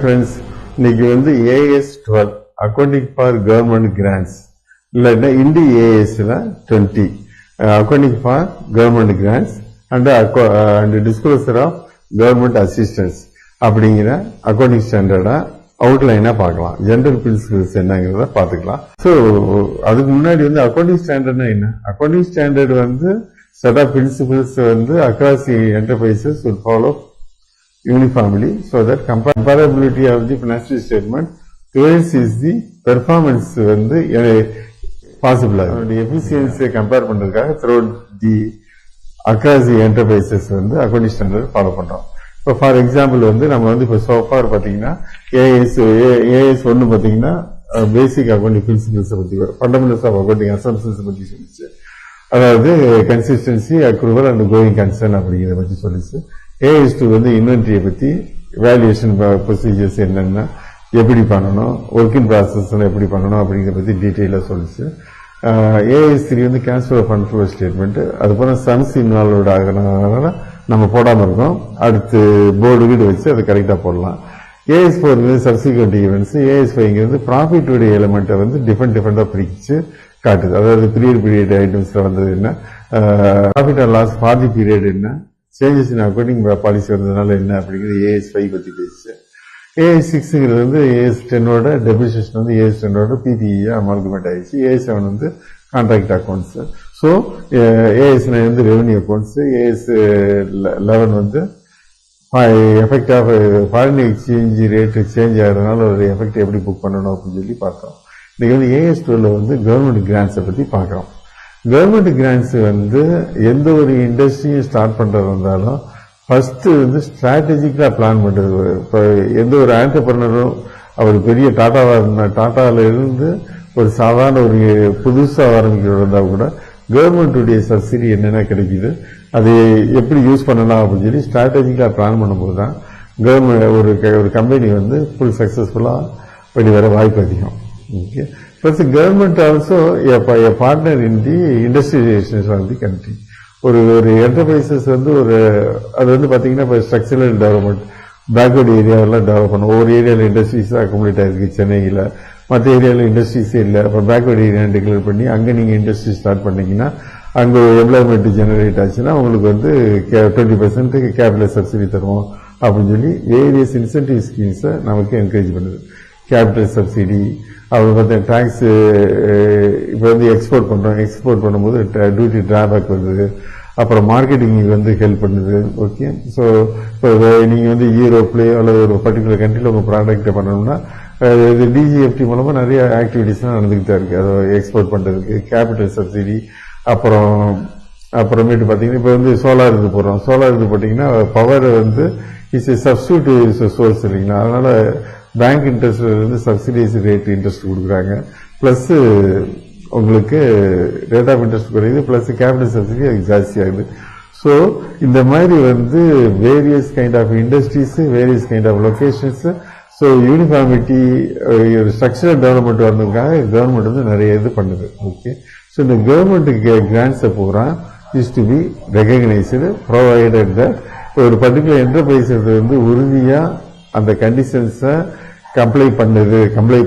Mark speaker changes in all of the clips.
Speaker 1: Friends, இன்னைக்கு வந்து AS12 accounting for government grants இல்லைன்னா இண்டி ASல 20 accounting for government grants and disclosure of government assistance அப்படிங்கிற accounting ஸ்டாண்டர்டா அவுட்லைனா பார்க்கலாம். ஜெனரல் பிரின்சிபிள்ஸ் என்னங்கிறத பார்த்துக்கலாம். ஸோ அதுக்கு முன்னாடி வந்து அக்கௌண்டிங் ஸ்டாண்டர்ட்னா என்ன? அக்கௌண்டிங் ஸ்டாண்டர்ட் வந்து செட் ஆஃப் பிரின்சிபிள்ஸ் வந்து across the enterprises will follow uniformly so that comparability of the financial statement towards is the performance வந்து possible. அதனுடைய efficiency கம்பேர் பண்றதுக்காக throughout the across the enterprises வந்து accounting standard follow பண்றோம். இப்போ for example வந்து நம்ம வந்து இப்போ சோஃபார் பார்த்தீங்கன்னா ஏஎஸ் ஒன்று பார்த்தீங்கன்னா பேசிக் அக்கௌண்டிங் பிரின்சிபிள்ஸை பற்றி ஃபண்டமெண்டல்ஸ் ஆஃப் அக்கௌண்டிங் அசம்ப்ஷன்ஸை பற்றி சொல்லிச்சு. அதாவது consistency accrual and going concern அப்படிங்கிறத பற்றி சொல்லிச்சு. AS2 வந்து இன்வென்ட்ரியை பற்றி வேல்யூவேஷன் ப்ரொசீஜர்ஸ் என்னென்ன எப்படி பண்ணணும், ஒர்க்கிங் ப்ராசஸ் எப்படி பண்ணணும் அப்படிங்கிறத பற்றி டீட்டெயிலாக சொல்லிச்சு. AS3 வந்து cash flow fund flow statement, அது போல சம்ஸ் இன்வால்வ்ட் ஆகிறதுனால நம்ம போடாமல் இருக்கோம். அடுத்து போர்டு வீடு வச்சு அதை கரெக்டாக போடலாம். AS4 வந்து சப்சிக்வெண்ட் ஈவெண்ட்ஸ். AS5 ப்ராஃபிட்டுடைய எலிமெண்ட்டை வந்து டிஃப்ரெண்டாக பிரிச்சு காட்டுது. அதாவது பீரியட் ஐட்டம்ஸில் வந்தது என்ன, profit and loss for the period என்ன, சேஞ்சஸ் இன் அக்கௌண்டிங் பாலிசி வந்ததுனால என்ன அப்படிங்கிறது AS5 பற்றி பேசிச்சு. AS6 வந்து AS10ஓட டெப்ரிசியேஷன் வந்து AS10ஓட PPE அமால்கமேட் ஆயிடுச்சு. AS7 வந்து கான்ட்ராக்ட் அக்கௌண்ட்ஸ். ஸோ AS9 வந்து ரெவன்யூ அக்கௌண்ட்ஸ். AS11 வந்து effect of foreign exchange rate change ஆகிறதுனால ஒரு எஃபெக்ட் எப்படி புக் பண்ணணும் அப்படின்னு சொல்லி பார்த்தோம். இன்னைக்கு வந்து AS12 வந்து கவர்மெண்ட் கிராண்ட்ஸை பற்றி பார்க்குறோம். கவர்மெண்ட் கிராண்ட்ஸ் வந்து எந்த ஒரு இண்டஸ்ட்ரியும் ஸ்டார்ட் பண்ணுறது இருந்தாலும் ஃபர்ஸ்ட் வந்து ஸ்ட்ராட்டஜிக்கலாக பிளான் பண்ணுறது. இப்போ எந்த ஒரு ஆண்டர்பிரனரும் அவர் பெரிய டாட்டாவில் இருந்து ஒரு சாதாரண ஒரு புதுசாக ஆரம்பிக்கிறதா இருந்தால் கூட கவர்மெண்ட்டுடைய சப்சிடி என்னென்ன கிடைக்குது, அதை எப்படி யூஸ் பண்ணலாம் அப்படின்னு சொல்லி ஸ்ட்ராட்டஜிக்கலாக பிளான் பண்ணும்போது தான் கவர்மெண்ட் ஒரு கம்பெனி வந்து ஃபுல் சக்ஸஸ்ஃபுல்லாக வெளிவர வாய்ப்பு அதிகம். Okay, plus government also a partner in the industrialization of the country. ஒரு என்டர்பிரைசஸ் வந்து அது வந்து பார்த்தீங்கன்னா இப்போ ஸ்ட்ரக்சரல் டெவலப்மெண்ட் பேக்வர்டு ஏரியாவெல்லாம் டெவலப் பண்ணும். ஒவ்வொரு ஏரியாவில் இண்டஸ்ட்ரீஸ் அக்குமுலேட் ஆயிருக்கு சென்னையில், மற்ற ஏரியாவில் இண்டஸ்ட்ரீஸே இல்லை. இப்போ பேக்வர்டு ஏரியான்னு டிக்ளேர் பண்ணி அங்கே நீங்கள் இண்டஸ்ட்ரி ஸ்டார்ட் பண்ணிங்கன்னா அங்கே எம்ப்ளாய்மெண்ட் ஜெனரேட் ஆச்சுன்னா உங்களுக்கு வந்து 20% கேபிட்டல் சப்சிடி தருவோம் அப்படின்னு சொல்லி வேரியஸ் இன்சென்டிவ் ஸ்கீம்ஸை நமக்கு என்கரேஜ் பண்ணுது. கேபிட்டல் சப்சிடி, அப்புறம் பார்த்தா டேக்ஸ், இப்போ வந்து எக்ஸ்போர்ட் பண்ணுறோம், எக்ஸ்போர்ட் பண்ணும்போது டியூட்டி டிராபேக் வருது, அப்புறம் மார்க்கெட்டிங் வந்து ஹெல்ப் பண்ணுது. ஓகே, ஸோ இப்போ நீங்கள் வந்து யூரோப்லேயோ அல்லது ஒரு பர்டிகுலர் கண்ட்ரியில் உங்கள் ப்ராடக்ட்டை பண்ணணும்னா இது DGFT மூலமாக நிறைய ஆக்டிவிட்டிஸ்லாம் நடந்துக்கிட்டு தான் இருக்குது. அதை எக்ஸ்போர்ட் பண்ணுறதுக்கு கேபிட்டல் சப்சிடி. அப்புறமேட்டு பார்த்தீங்கன்னா இப்போ வந்து சோலார் இது போடுறோம். சோலார் இது போட்டிங்கன்னா பவர் வந்து இட்ஸ் ஏ சப்ஸ்டியூட் சோர்ஸ் இல்லைங்களா, அதனால் பேங்க் இன்ட்ரெஸ்ட்ல இருந்து சப்சிடைஸ் ரேட் இன்ட்ரெஸ்ட் கொடுக்குறாங்க. ப்ளஸ் உங்களுக்கு ரேட் ஆஃப் இன்ட்ரெஸ்ட் குறையுது, ப்ளஸ் கேபிட்டல் சப்சிடி அதுக்கு ஜாஸ்தி ஆகுது. ஸோ இந்த மாதிரி வந்து various kind of industries, various kind of locations. So uniformity, structural development வந்ததுக்காக கவர்மெண்ட் வந்து நிறைய இது பண்ணுது. ஓகே, ஸோ இந்த கவர்மெண்ட் கிராண்ட்ஸை பூரா is to be recognised provided that ஒரு பர்டிகுலர் என்டர்பிரைஸ் வந்து உறுதியாக அந்த கண்டிஷன்ஸை கம்ப்ளை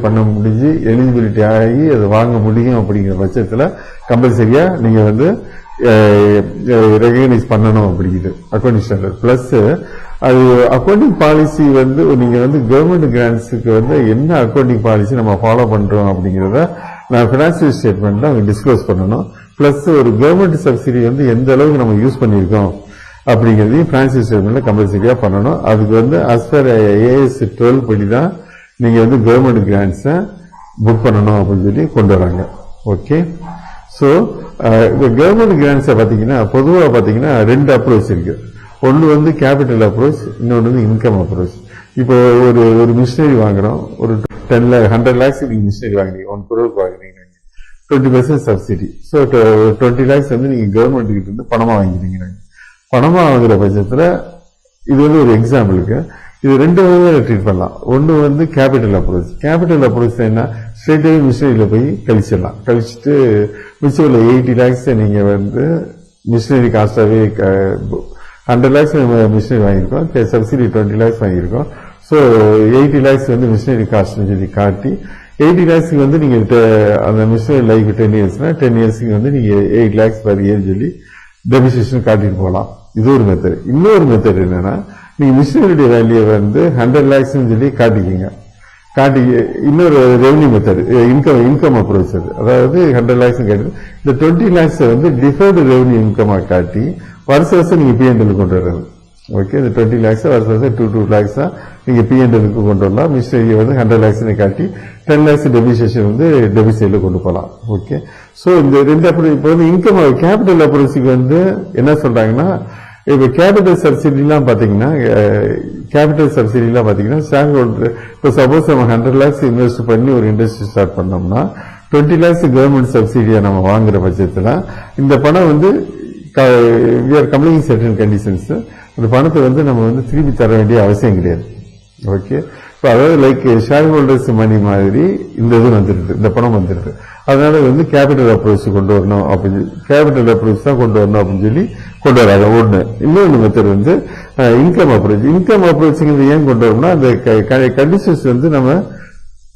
Speaker 1: பண்ண முடிஞ்சு எலிஜிபிலிட்டி ஆகி அதை வாங்க முடியும். அப்படிங்கிற பட்சத்தில் கம்பல்சரியாக நீங்கள் வந்து ரெகக்னைஸ் பண்ணணும் அப்படிங்குது அக்கௌண்டிங் ஸ்டாண்டர்ட். ப்ளஸ் அது அக்கௌண்டிங் பாலிசி வந்து நீங்கள் வந்து கவர்மெண்ட் கிராண்ட்ஸுக்கு வந்து என்ன அக்கௌண்டிங் பாலிசி நம்ம ஃபாலோ பண்ணுறோம் அப்படிங்கிறத நான் ஃபினான்சியல் ஸ்டேட்மெண்ட்டில் அவங்க டிஸ்க்ளோஸ் பண்ணணும். ப்ளஸ் ஒரு கவர்மெண்ட் சப்சிடி வந்து எந்த அளவுக்கு நம்ம யூஸ் பண்ணியிருக்கோம் அப்படிங்கிறதையும் ஃபினான்சியல் ஸ்டேட்மெண்ட்ல கம்பல்சரியா பண்ணணும். அதுக்கு வந்து as per AS12 படி தான் நீங்க வந்து கவர்மெண்ட் கிராண்ட்ஸை புக் பண்ணணும் அப்படின்னு சொல்லி கொண்டு வராங்க. ஓகே, ஸோ இந்த கவர்மெண்ட் கிராண்ட்ஸை பார்த்தீங்கன்னா பொதுவாக பார்த்தீங்கன்னா 2 அப்ரோச் இருக்கு. ஒன்று வந்து கேபிட்டல் அப்ரோச், இன்னொன்று வந்து இன்கம் அப்ரோச். இப்போ ஒரு மிஷினரி வாங்குறோம், ஒரு 100 lakhs நீங்க மிஷினரி வாங்குறீங்க, 1 crore வாங்குறீங்க, 20% சப்சிடி. ஸோ 20 lakhs வந்து நீங்க கவர்மெண்ட் கிட்ட இருந்து பணமா வாங்கிக்கிறீங்க. பணமா வாங்குற பட்சத்தில் இது வந்து ஒரு எக்ஸாம்பிளுக்கு இது 2 வகையில் ட்ரீட் பண்ணலாம். ஒன்று வந்து கேபிட்டல் அப்ரோச். கேபிட்டல் அப்ரோச் என்ன, ஸ்ட்ரெயிட்டாகவே மிஷினரியில் போய் கழிச்சிடலாம். கழிச்சுட்டு மிச்சம் உள்ள 80 lakhs நீங்கள் வந்து மிஷினரி காஸ்டாகவே 100 lakhs மிஷினரி வாங்கியிருக்கோம், சப்சிடி 20 lakhs வாங்கியிருக்கோம். ஸோ 80 lakhs வந்து மிஷினரி காஸ்ட்னு சொல்லி காட்டி 80 lakhsக்கு வந்து நீங்க அந்த மிஷினரி லைஃப் 10 yearsனா 10 yearsக்கு வந்து நீங்க 8 lakhs per year சொல்லி டெபிசிஷன் காட்டிட்டு போகலாம். இது ஒரு மெத்தட். இன்னொரு மெத்தட் என்னன்னா, நீங்க மிஷினரியுடைய வேல்யூ வந்து 100 lakhs சொல்லி காட்டிக்கிங்க. காட்டி இன்னொரு ரெவன்யூ மெத்தட் இன்கம் அப்ரோச் அது. அதாவது 100 lakhs கேட்டு இந்த 20 lakhs வந்து டிஃபர்டு ரெவன்யூ இன்கமா காட்டி வருஷம் நீங்க பிஎன்எல் கொண்டு வர்றது. ஓகே, இந்த 20 lakhs வருஷம் 2 lakhs நீங்க பிஎன்எலுக்கு கொண்டு வரலாம். மிஷினரி வந்து 100 lakhs காட்டி 10 lakhs டெபிசிஷன் வந்து டெபிட் சைடில் கொண்டு போகலாம். ஓகே, ஸோ இந்த ரெண்டு அப்ரோச். இப்போ வந்து இன்கம் கேபிட்டல் அப்ரோச்சுக்கு வந்து என்ன சொல்றாங்கன்னா, இப்போ கேபிட்டல் சப்சிடிலாம் பாத்தீங்கன்னா ஷேர் ஹோல்டர் இப்போ சப்போஸ் நம்ம 100 lakhs இன்வெஸ்ட் பண்ணி ஒரு இண்டஸ்ட்ரி ஸ்டார்ட் பண்ணோம்னா 20 lakhs கவர்மெண்ட் சப்சிடியா நம்ம வாங்குற பட்சத்துல இந்த பணம் வந்து we are complying certain conditions. அந்த பணத்தை வந்து நம்ம வந்து திருப்பி தர வேண்டிய அவசியம் கிடையாது. ஓகே, இப்போ அதாவது லைக் ஷேர் ஹோல்டர்ஸ் மணி மாதிரி இந்த இது வந்துருது, இந்த பணம் வந்துருது. அதனால வந்து கேபிட்டல் அப்ரோச் கொண்டு வரணும் அப்படின்னு கேபிட்டல் அப்ரோச் தான் கொண்டு வரணும் அப்படின்னு சொல்லி கொண்டு வராங்க. ஒண்ணு. இன்னொன்று மெத்தட் வந்து இன்கம் அப்ரோச். இன்கம் அப்ரோச்சுங்கிறது ஏன் கொண்டு வரணும்னா, அந்த கண்டிஷன்ஸ் வந்து நம்ம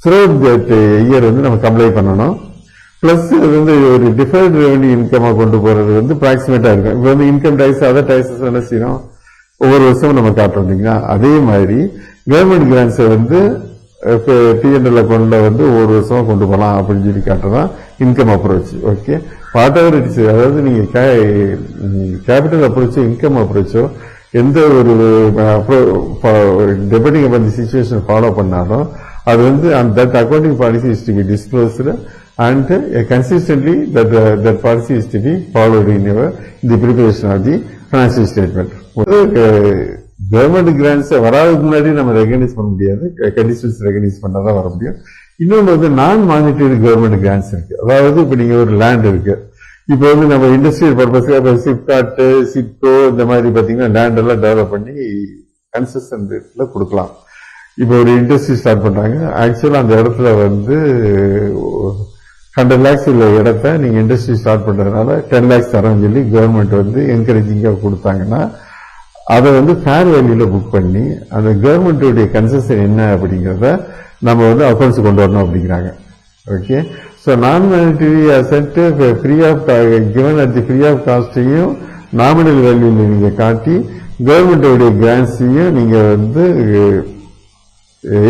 Speaker 1: த்ரூஅவுட் தட் இயர் வந்து நம்ம கம்ப்ளை பண்ணணும். பிளஸ் அது வந்து ஒரு டிஃபர்ட் ரெவன்யூ இன்கமா கொண்டு போறது வந்து அப்ராக்சிமேட்டா இருக்கும். இப்போ வந்து இன்கம் டேக்ஸ் அதர் டேக்ஸஸ் என்ன செய்யணும், ஒவ்வொரு வருஷமும் நம்ம காட்டுறோம் இல்லைங்களா. அதே மாதிரி கவர்மெண்ட் கிராண்ட்ஸை வந்து பிஎன்எல் அக்கௌண்ட்ல வந்து ஒவ்வொரு வருஷமா கொண்டு போகலாம் அப்படின்னு சொல்லி காட்டுறதான் income approach. Okay, whatever it's, அதாவது நீங்க கேபிட்டல் அப்ரோச்சோ இன்கம் அப்ரோச்சோ எந்த ஒரு depending upon the situation follow பண்ணாலும் அது வந்து that accounting policy is to be disclosed and consistently that policy is to be followed in the preparation of the financial statement. Government grants வராதுக்கு முன்னாடி நம்ம ரெகனைஸ் பண்ண முடியாது, கண்டிஷன்ஸ் ரெகனைஸ் பண்ணாதான் வர முடியும். இன்னொன்று வந்து நான் மானிட்டரி கவர்மெண்ட் கிராண்ட்ஸ் இருக்கு. அதாவது இப்போ நீங்க ஒரு லேண்ட் இருக்கு, இப்போ வந்து நம்ம இண்டஸ்ட்ரியல் பர்பஸ்க்கு சிப்காட் சிப்கோ இந்த மாதிரி பாத்தீங்கன்னா லேண்ட் எல்லாம் டெவலப் பண்ணி கன்செஷன் ரேட்ல கொடுக்கலாம். இப்போ ஒரு இண்டஸ்ட்ரி ஸ்டார்ட் பண்றாங்க, ஆக்சுவலா அந்த இடத்துல வந்து 100 lakhs உள்ள இடத்த நீங்க இண்டஸ்ட்ரி ஸ்டார்ட் பண்றதுனால 10 lakhs தரேன்னு சொல்லி கவர்மெண்ட் வந்து என்கரேஜிங்கா கொடுத்தாங்கன்னா அதை வந்து ஃபேர் வேல்யூல புக் பண்ணி அந்த கவர்மெண்ட்டுடைய கன்செஷன் என்ன அப்படிங்கிறத நம்ம வந்து அக்கௌண்ட்ஸ் கொண்டு வரணும் அப்படிங்கிறாங்க. Okay, so non monetary asset free of given at the free of காஸ்டையும் நாமினல் வேல்யூல நீங்க காட்டி கவர்மெண்ட்டுடைய கிராண்ட்ஸையும் நீங்க வந்து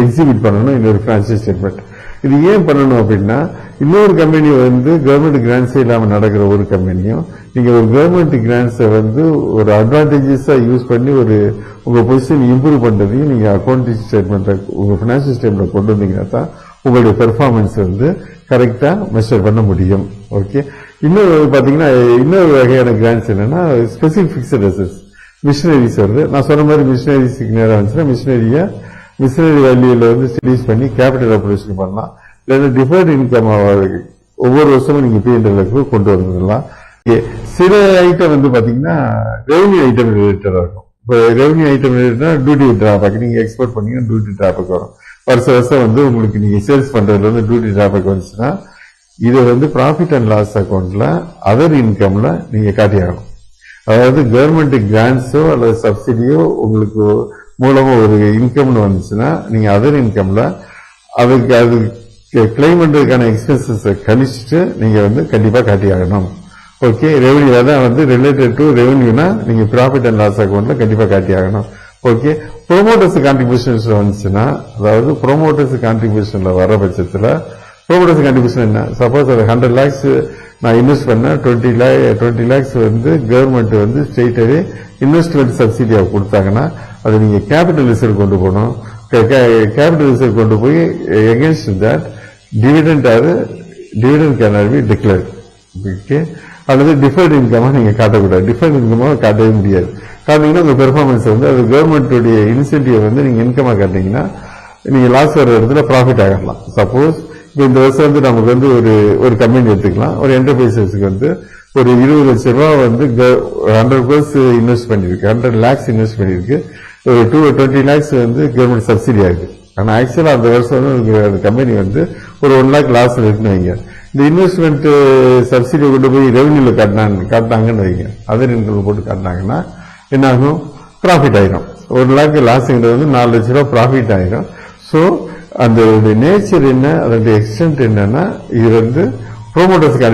Speaker 1: எக்ஸிபிட் பண்ணணும் இன்னொரு ஃபினான்சியல் ஸ்டேட்மெண்ட். இது ஏன் பண்ணணும் அப்படின்னா, இன்னொரு கம்பெனி வந்து கவர்மெண்ட் கிராண்ட்ஸே இல்லாம நடக்கிற ஒரு கம்பெனியும் நீங்க ஒரு கவர்மெண்ட் கிராண்ட்ஸை வந்து ஒரு அட்வான்டேஜஸா யூஸ் பண்ணி ஒரு உங்க பொசிஷன் இம்ப்ரூவ் பண்றதையும் நீங்க அக்கௌண்டிங் ஸ்டேட்மெண்ட் உங்க பினான்சியல் ஸ்டேட்மெண்ட் கொண்டு வந்தீங்கன்னா தான் உங்களுடைய பெர்ஃபார்மன்ஸ் வந்து கரெக்டா மெஷர் பண்ண முடியும். ஓகே, இன்னொரு பாத்தீங்கன்னா இன்னொரு வகையான கிராண்ட்ஸ் என்னன்னா ஸ்பெசிபிக் ஃபிக்ஸட் அசெட்ஸ் மிஷினரிஸ் வருது. நான் சொன்ன மாதிரி மிஷினரிஸ்க்கு நேரம் வந்துச்சுன்னா மிஷினரி வேல்யூல வந்து ஸ்டடீஸ் பண்ணி கேபிட்டல் அப்ரோச் பண்ணலாம். இல்லைன்னா டிஃபர்ட் இன்கம் ஒவ்வொரு வருஷமும் நீங்க பிஎன்எல்க்கு கொண்டு வந்துடலாம். சில ஐட்டம் வந்து பாத்தீங்கன்னா ரெவன்யூ ஐட்டம் ரிலேட்டடா இருக்கும். இப்போ ரெவன்யூ ஐட்டம் ரிலேட்டடா டியூட்டி டிராபேக் நீங்க எக்ஸ்போர்ட் பண்ணீங்கன்னா டியூட்டி டிராபேக் வரும். வருஷம் வந்து உங்களுக்கு நீங்க சேல்ஸ் பண்றதுல வந்து டியூட்டி டிராபேக் வந்துச்சுன்னா இதை வந்து ப்ராஃபிட் அண்ட் லாஸ் அக்கௌண்ட்ல அதர் இன்கம்ல நீங்க காட்டியாகணும். அதாவது கவர்மெண்ட் கிராண்ட்ஸோ அல்லது சப்சிடியோ உங்களுக்கு மூலமா ஒரு இன்கம்னு வந்துச்சுன்னா நீங்க அதர் இன்கம்ல அதுக்கு அது கிளைம் பண்றதுக்கான எக்ஸ்பென்சஸ் கழிச்சுட்டு நீங்க வந்து கண்டிப்பா காட்டியாகணும். ஓகே, ரெவன்யூ அதான் வந்து ரிலேட்டட் டு ரெவன்யூனா நீங்க ப்ராஃபிட் அண்ட் லாஸ் அக்கௌண்ட்ல கண்டிப்பா காட்டியாகணும். ஓகே, ப்ரோமோட்டர்ஸ் கான்ட்ரிபியூஷன்ஸ் வந்துச்சுன்னா, அதாவது ப்ரோமோட்டர்ஸ் கான்ட்ரிபியூஷன்ல வர பட்சத்துல ப்ரோமோட்டர்ஸ் கான்ட்ரிபியூஷன் என்ன, சப்போஸ் அது 100 lakhs நான் இன்வெஸ்ட் பண்ண 20 lakhs வந்து கவர்மெண்ட் வந்து ஸ்ட்ரெயிட்டாவே இன்வெஸ்ட்மெண்ட் சப்சிடியா கொடுத்தாங்கன்னா அதை நீங்க கேபிட்டல் ரிசர்வ் கொண்டு போகணும். கேபிட்டல் ரிசர்வ் கொண்டு போய் against that dividend can be declared. Okay, அல்லது டிஃபர்ட் இன்கமா நீங்க காட்டக்கூடாது. டிஃபர்ட் இன்கமா காட்டவே முடியாது. காட்டிங்கன்னா உங்க பெர்ஃபார்மன்ஸ் வந்து அது கவர்மெண்ட்டுடைய இன்சென்டிவ் வந்து நீங்க இன்கமா காட்டிங்கன்னா நீங்க லாஸ் வர இடத்துல ப்ராஃபிட் ஆகலாம். சப்போஸ் இப்போ இந்த வருஷம் வந்து நமக்கு வந்து ஒரு கம்பெனி எடுத்துக்கலாம். ஒரு என்டர்பிரைசஸ்க்கு வந்து ஒரு 20 லட்சம் ரூபாய் வந்து 100 crores இன்வெஸ்ட் பண்ணிருக்கு, 100 lakhs இன்வெஸ்ட் பண்ணிருக்கு. ஒரு 20 lakhs வந்து கவர்மெண்ட் சப்சிடி ஆகுது. ஆனா ஆக்சுவலா அந்த வருஷம் வந்து அந்த கம்பெனி வந்து ஒரு 1 lakh லாஸ்ல இருக்குன்னு வைங்க. இந்த இன்வெஸ்ட்மெண்ட் சப்சிடியை கொண்டு போய் ரெவன்யூல காட்டினாங்கன்னு வைங்க, அதர் இன்கம் போட்டு காட்டினாங்கன்னா என்ன ஆகும், ப்ராஃபிட் ஆயிடும். 1 lakh லாஸ்ங்கிறது வந்து 4 லட்ச ரூபா ப்ராஃபிட் ஆயிடும். ஸோ அந்த நேச்சர் என்ன, அதோட எக்ஸ்டென்ட் என்னன்னா, இது வந்து ப்ரோமோட்டர்ஸ்க்கு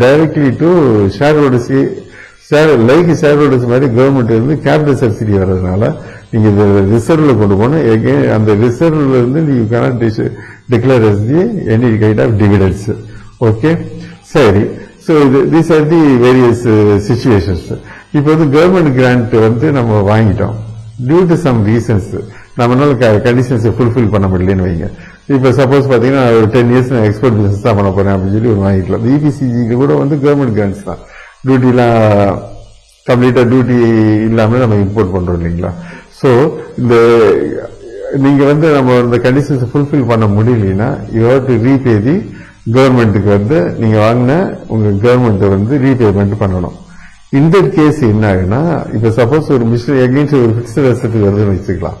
Speaker 1: டைரக்ட்லி டு ஷேர் ஹோல்டர்ஸ்க்கு லைக் ஷேர் ஹோல்டர்ஸ் மாதிரி கவர்மெண்ட் வந்து கேபிட்டல் சப்சிடி வர்றதுனால நீங்க இந்த ரிசர்வ்ல கொண்டு போகணும். அந்த ரிசர்வ்ல இருந்து நீங்க cannot declare as the any kind of dividends. Okay, சரி. So these are the various situations. இப்போ வந்து கவர்மெண்ட் கிராண்ட் வந்து நம்ம வாங்கிட்டோம் டியூ டு சம் ரீசன்ஸ், நம்மளால கண்டிஷன்ஸை ஃபுல்ஃபில் பண்ண முடியலன்னு வைங்க. இப்போ சப்போஸ் பார்த்தீங்கன்னா ஒரு 10 years நான் எக்ஸ்போர்ட் பிசினஸ் தான் பண்ண போறேன் அப்படின்னு சொல்லி ஒரு வாங்கிக்கலாம். இபிசிஜிக்கு கூட வந்து கவர்மெண்ட் கிராண்ட்ஸ் தான், டியூட்டிலாம் கம்ப்ளீட்டா டியூட்டி இல்லாமல் நம்ம இம்போர்ட் பண்றோம் இல்லைங்களா. ஸோ இந்த நீங்க வந்து நம்ம இந்த கண்டிஷன்ஸை ஃபுல்ஃபில் பண்ண முடியலன்னா யூ ஹேவ் டு ரீபே தி கவர்மெண்ட்டுக்கு வந்து நீங்க வாங்கின உங்க கவர்மெண்ட் வந்து ரீபேமெண்ட் பண்ணணும். இந்த கேஸ் என்ன ஆகுன்னா, இப்ப சப்போஸ் ஒரு மிஷினரி எகெயின்ஸ்ட் ஒரு பிக்ஸ்ட் அசெட் வருதுன்னு வச்சுக்கலாம்.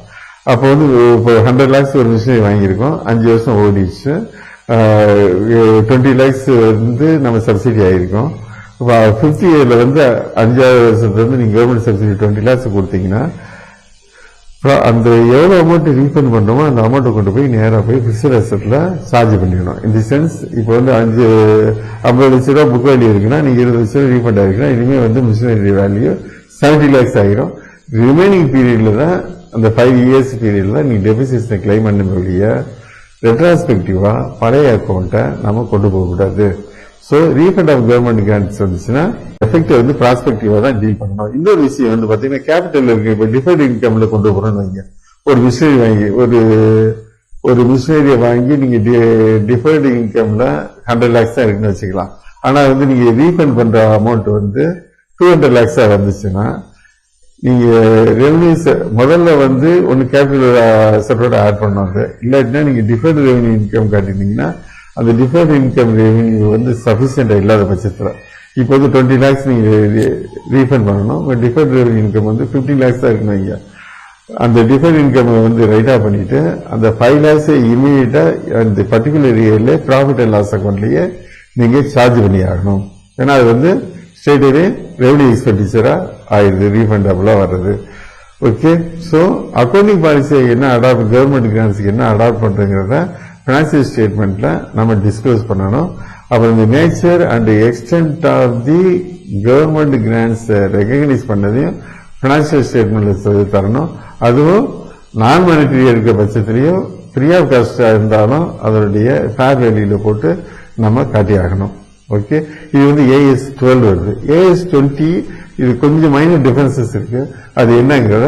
Speaker 1: அப்போ வந்து இப்போ 100 lakhs ஒரு மிஷினரி வாங்கியிருக்கோம், 5 வருஷம் ஓடிச்சு, 20 lakhs வந்து நம்ம சப்சிடி ஆயிருக்கோம். 50 yearல வந்து 5வது வருஷத்துல வந்து நீங்க கவர்மெண்ட் சப்சிடி 20 lakhs கொடுத்தீங்கன்னா அந்த எவ்வளவு அமௌண்ட் ரீஃபண்ட் பண்றோமோ அந்த அமௌண்ட்டை கொண்டு போய் நேரா போய் பிக்ஸ்ட் அசெட்ல சார்ஜ் பண்ணிடணும். இந்த சென்ஸ் இப்போ வந்து 50 லட்ச ரூபா புக் வேல்யூ இருக்குன்னா நீங்க 20 லட்ச ரூபா ரீஃபண்ட் ஆயிருக்குன்னா இனிமே வந்து மிஷினரி வேல்யூ 70 lakhs ஆகிரும். ரிமைனிங் பீரியட்ல தான் அந்த 5 years பீரியட்ல நீங்க டெபிசிட்ஸை கிளைம் பண்ண முடிய ரெட்ராஸ்பெக்டிவா பழைய அக்கௌண்ட்டை நம்ம கொண்டு போகக்கூடாது. So refund of government grants வந்துச்சுன்னா எஃபெக்ட் வந்து ப்ராஸ்பெக்டிவா தான் டீல் பண்ணணும். இன்னொரு விஷயம் வந்து பாத்தீங்கன்னா கேபிட்டல் இருக்கு. இப்போ டிஃபர்ட் இன்கம்ல கொண்டு போறோம்னு வைங்க, ஒரு மிஷினரி வாங்கி ஒரு மிஷினரியை வாங்கி நீங்க டிஃபர்ட் இன்கம்ல 100 lakhs தான் இருக்குன்னு வச்சுக்கலாம். ஆனா வந்து நீங்க ரீஃபண்ட் பண்ற அமௌண்ட் வந்து 200 lakhs வந்துச்சுன்னா நீங்க ரெவன்யூஸ் முதல்ல வந்து ஒன்னு கேபிட்டல் செப்பரேட் ஆட் பண்ணுவாங்க, இல்லாட்டினா நீங்க டிஃபர்ட் ரெவன்யூ இன்கம் காட்டினீங்கன்னா அந்த டிஃபர்ட் இன்கம் ரெவன்யூ வந்து சஃபிஷியண்டா இல்லாத பட்சத்துல இப்போ வந்து 20 lakhs நீங்க ரீஃபண்ட் பண்ணணும். டிஃபர்ட் ரெவன்யூ இன்கம் வந்து 15 lakhs தான் இருக்கணும். அந்த டிஃபர்ட் இன்கம் வந்து ரைட் ஆஃப் பண்ணிட்டு அந்த 5 lakhs இமீடியட்டா அந்த பர்டிகுலர் இயர்ல ப்ராஃபிட் அண்ட் லாஸ் அக்கௌண்ட்லயே நீங்க சார்ஜ் பண்ணி ஆகணும். ஏன்னா அது வந்து ஸ்டேட்டே ரெவன்யூ எக்ஸ்பெண்டிச்சரா ஆயிடுது, ரீஃபண்டபிளா வர்றது. ஓகே, ஸோ அக்கௌண்டிங் பாலிசியை என்ன அடாப்ட், கவர்மெண்ட் கிராண்ட்ஸ்க்கு என்ன அடாப்ட் பண்றதுங்கிறத பினான்சியல் ஸ்டேட்மெண்ட்ல நம்ம டிஸ்க்ளோஸ் பண்ணணும். அப்புறம் இந்த nature and extent of the government grants recognise பண்ணதையும் பினான்சியல் ஸ்டேட்மெண்ட்ல தரணும். அதுவும் நான் மானிட்டரி இருக்கிற பட்சத்திலையும் ஃப்ரீ ஆஃப் காஸ்டா இருந்தாலும் அதனுடைய ஃபேர் வேல்யூல போட்டு நம்ம காட்டி ஆகணும். ஓகே, இது வந்து AS 12 வருது. AS 20 இது கொஞ்சம் மைனர் டிஃபரன்சஸ் இருக்கு, அது என்னங்கிறத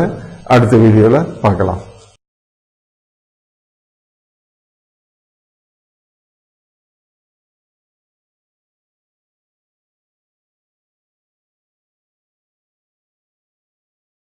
Speaker 1: அடுத்த வீடியோல பார்க்கலாம்.